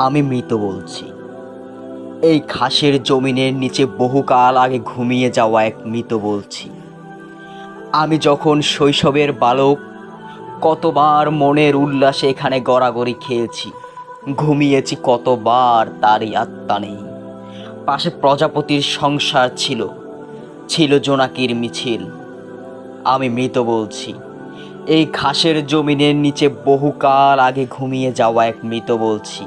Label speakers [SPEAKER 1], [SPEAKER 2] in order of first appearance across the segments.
[SPEAKER 1] আমি মৃত বলছি। এই ঘাসের জমিনের নিচে বহুকাল আগে ঘুমিয়ে যাওয়া এক মৃত বলছি। আমি যখন শৈশবের বালক, কতবার মনের উল্লাসে এখানে গড়াগড়ি খেয়েছি, ঘুমিয়েছি কতবার তারই আত্মা নেই। পাশে প্রজাপতির সংসার ছিল, ছিল জোনাকির মিছিল। আমি মৃত বলছি। এই ঘাসের জমিনের নিচে বহুকাল আগে ঘুমিয়ে যাওয়া এক মৃত বলছি।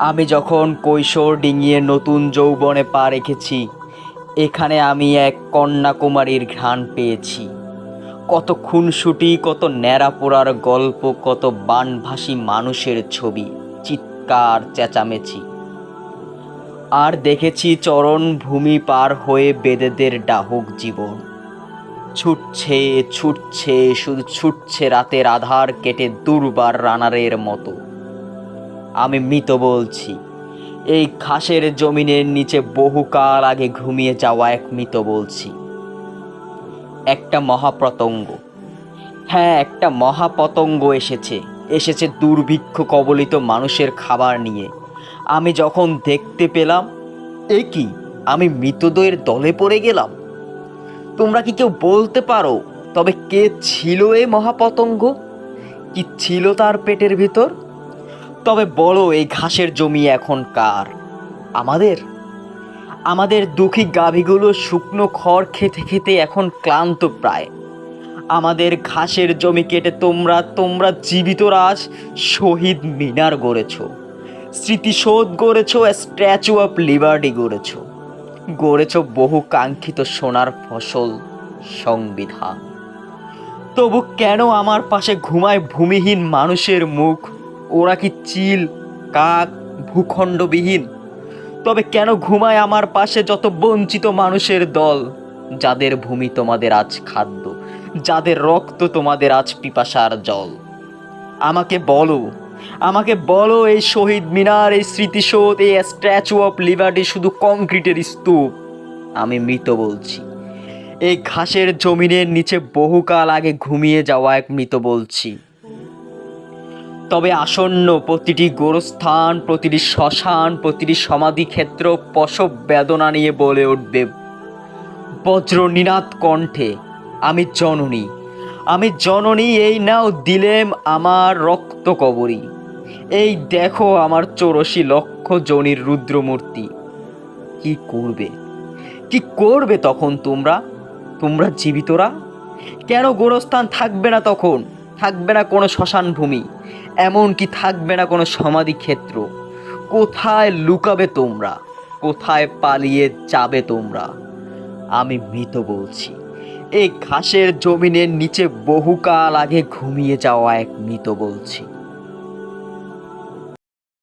[SPEAKER 1] আমি যখন কৈশোর ডিঙিয়ে নতুন যৌবনে পা রেখেছি, এখানে আমি এক কন্যাকুমারীর ঘ্রাণ পেয়েছি। কত খুনসুটি, কত ন্যাড়া পোড়ার গল্প, কত বানভাসী মানুষের ছবি, চিৎকার চেঁচামেচি। আর দেখেছি চরণ ভূমি পার হয়ে বেদেদের ডাহুক জীবন ছুটছে ছুটছে, শুধু ছুটছে রাতের আধার কেটে দুর্বার রানারের মতো। আমি মৃত বলছি। এই ঘাসের জমিনের নিচে বহুকাল আগে ঘুমিয়ে যাওয়া এক মৃত বলছি। একটা মহাপতঙ্গ, হ্যাঁ একটা মহাপতঙ্গ এসেছে দুর্ভিক্ষ কবলিত মানুষের খাবার নিয়ে। আমি যখন দেখতে পেলাম, এ কি, আমি মৃতদের দলে পড়ে গেলাম। তোমরা কি কেউ বলতে পারো তবে কে ছিল এই মহাপতঙ্গ? কি ছিল তার পেটের ভিতর? তবে বলো, এই ঘাসের জমি এখন কার? আমাদের? আমাদের দুঃখী গাভীগুলো শুকনো খড় খেতে খেতে এখন ক্লান্ত প্রায়। আমাদের ঘাসের জমি কেটে তোমরা জীবিত রাজ শহীদ মিনার গড়েছ, স্মৃতিসৌধ গড়েছ, স্ট্যাচু অফ লিবার্টি গড়েছ বহু কাঙ্ক্ষিত সোনার ফসল সংবিধান। তবু কেন আমার পাশে ঘুমায় ভূমিহীন মানুষের মুখ? ওরা কি চিল, কাক, ভূখণ্ডবিহীন? তবে কেন ঘুমায় আমার পাশে যত বঞ্চিত মানুষের দল, যাদের ভূমি তোমাদের আজ খাদ্য, যাদের রক্ত তোমাদের আজ পিপাসার জল? আমাকে বলো এই শহীদ মিনার, এই স্মৃতিসৌধ, এই স্ট্যাচু অফ লিবার্টি শুধু কংক্রিটের স্তূপ? আমি মৃত বলছি। এই ঘাসের জমিনের নিচে বহুকাল আগে ঘুমিয়ে যাওয়া এক মৃত বলছি। তবে আসন্ন প্রতিটি গোরস্থান, প্রতিটি শ্মশান, প্রতিটি সমাধিক্ষেত্র প্রসব বেদনা নিয়ে বলে উঠবে বজ্র নিনাদ কণ্ঠে, আমি জননী, এই নাও দিলেম আমার রক্ত কবরী। এই দেখো আমার 84 লক্ষ জনির রুদ্রমূর্তি। কি করবে তখন তোমরা জীবিতরা? কেন গোরস্থান থাকবে না তখন? থাকবে না কোনো শ্মশান ভূমি, এমনকি থাকবে না কোনো সমাধি ক্ষেত্র। কোথায় লুকাবে তোমরা? কোথায় পালিয়ে যাবে তোমরা? আমি মৃত বলছি। এই ঘাসের জমিনের নিচে বহুকাল আগে ঘুমিয়ে যাওয়া এক মৃত বলছি।